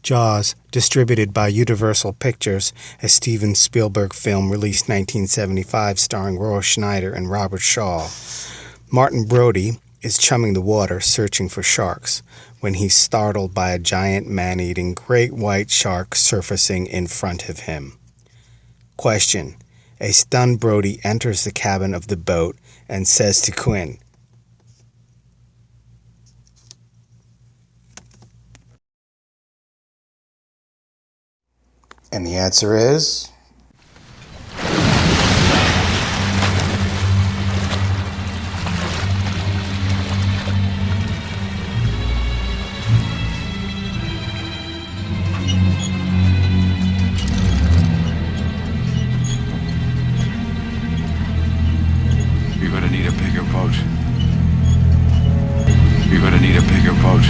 Jaws, distributed by Universal Pictures, a Steven Spielberg film released 1975 starring Roy Schneider and Robert Shaw. Martin Brody is chumming the water searching for sharks when he's startled by a giant man-eating great white shark surfacing in front of him. Question. A stunned Brody enters the cabin of the boat and says to Quinn, and the answer is... You're gonna need a bigger boat. You're gonna need a bigger boat.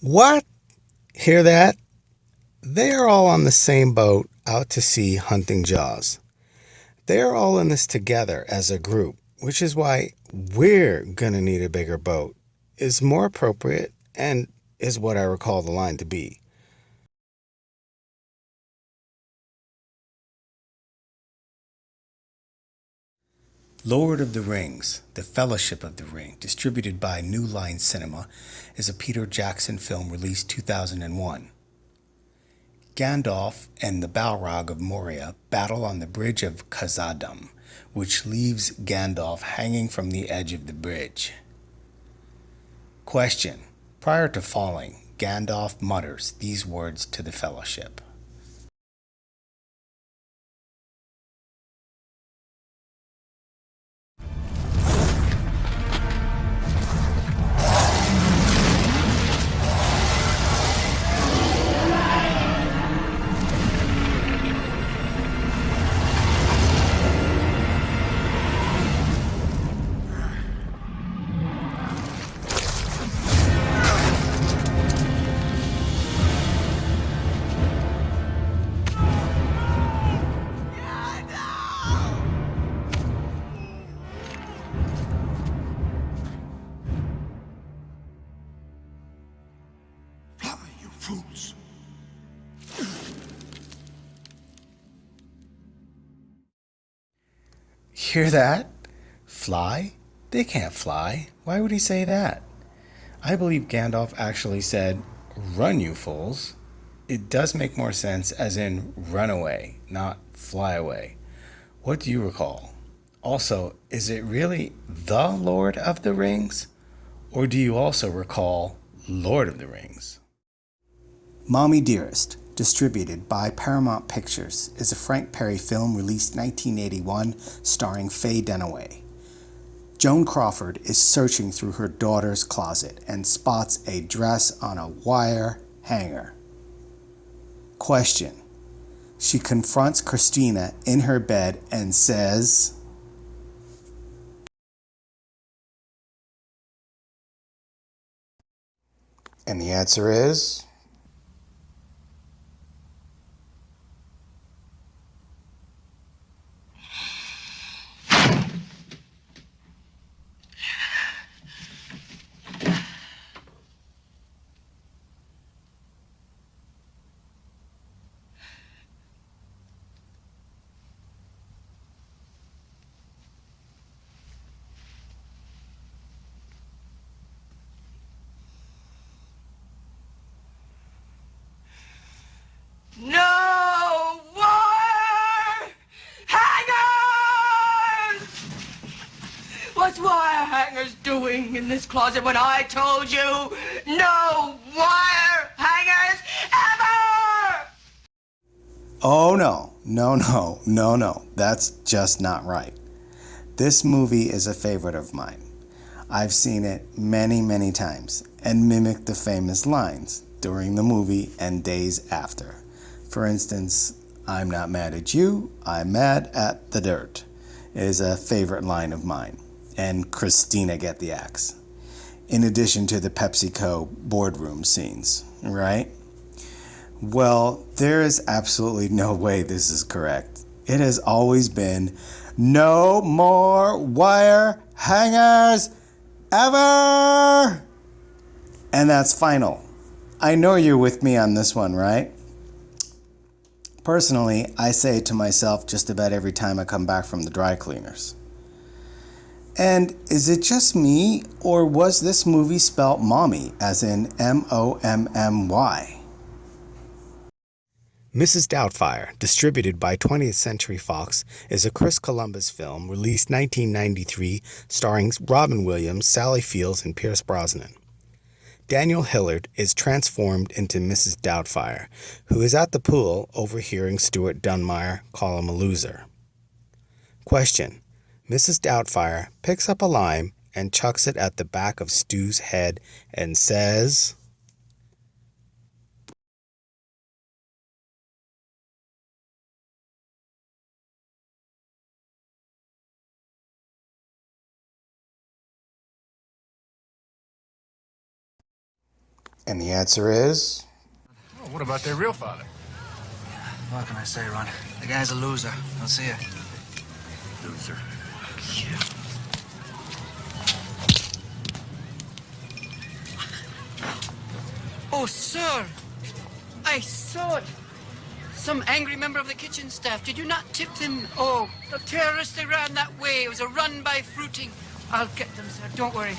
What? Hear that? They are all on the same boat out to sea hunting Jaws. They are all in this together as a group, which is why "we're gonna need a bigger boat" is more appropriate and is what I recall the line to be. Lord of the Rings, The Fellowship of the Ring, distributed by New Line Cinema, is a Peter Jackson film released 2001. Gandalf and the Balrog of Moria battle on the bridge of Khazad-dûm, which leaves Gandalf hanging from the edge of the bridge. Question. Prior to falling, Gandalf mutters these words to the Fellowship. Fools. Hear that? Fly? They can't fly. Why would he say that? I believe Gandalf actually said, "Run, you fools." It does make more sense as in run away, not fly away. What do you recall? Also, is it really the Lord of the Rings? Or do you also recall Lord of the Rings? Mommie Dearest, distributed by Paramount Pictures, is a Frank Perry film released 1981 starring Faye Dunaway. Joan Crawford is searching through her daughter's closet and spots a dress on a wire hanger. Question. She confronts Christina in her bed and says... and the answer is... No wire hangers! What's wire hangers doing in this closet when I told you no wire hangers ever? Oh no. That's just not right. This movie is a favorite of mine. I've seen it many times and mimicked the famous lines during the movie and days after. For instance, "I'm not mad at you, I'm mad at the dirt" is a favorite line of mine. And Christina get the axe. In addition to the PepsiCo boardroom scenes, right? Well, there is absolutely no way this is correct. It has always been no more wire hangers ever! And that's final. I know you're with me on this one, right? Personally, I say it to myself just about every time I come back from the dry cleaners. And is it just me, or was this movie spelt mommy, as in M-O-M-M-Y? Mrs. Doubtfire, distributed by 20th Century Fox, is a Chris Columbus film released 1993 starring Robin Williams, Sally Fields, and Pierce Brosnan. Daniel Hillard is transformed into Mrs. Doubtfire, who is at the pool overhearing Stuart Dunmire call him a loser. Question: Mrs. Doubtfire picks up a lime and chucks it at the back of Stu's head and says... And the answer is... Oh, what about their real father? What can I say, Ron? The guy's a loser. I'll see you. Loser. Oh, sir, I saw it. Some angry member of the kitchen staff. Did you not tip them? Oh, the terrorists, they ran that way. It was a run by fruiting. I'll get them, sir. Don't worry.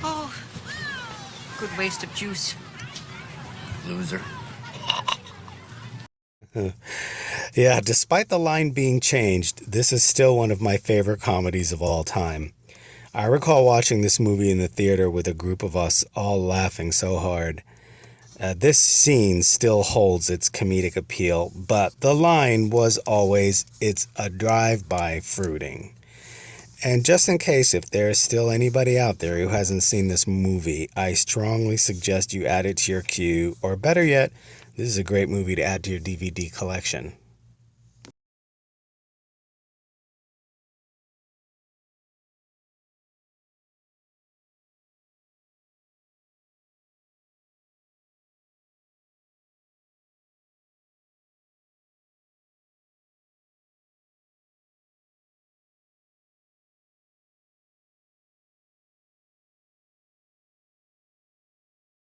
Oh, good waste of juice. Loser. Yeah, despite the line being changed, this is still one of my favorite comedies of all time. I recall watching this movie in the theater with a group of us all laughing so hard. This scene still holds its comedic appeal, but the line was always, "It's a drive-by fruiting." And just in case if there's still anybody out there who hasn't seen this movie, I strongly suggest you add it to your queue, or better yet, this is a great movie to add to your DVD collection.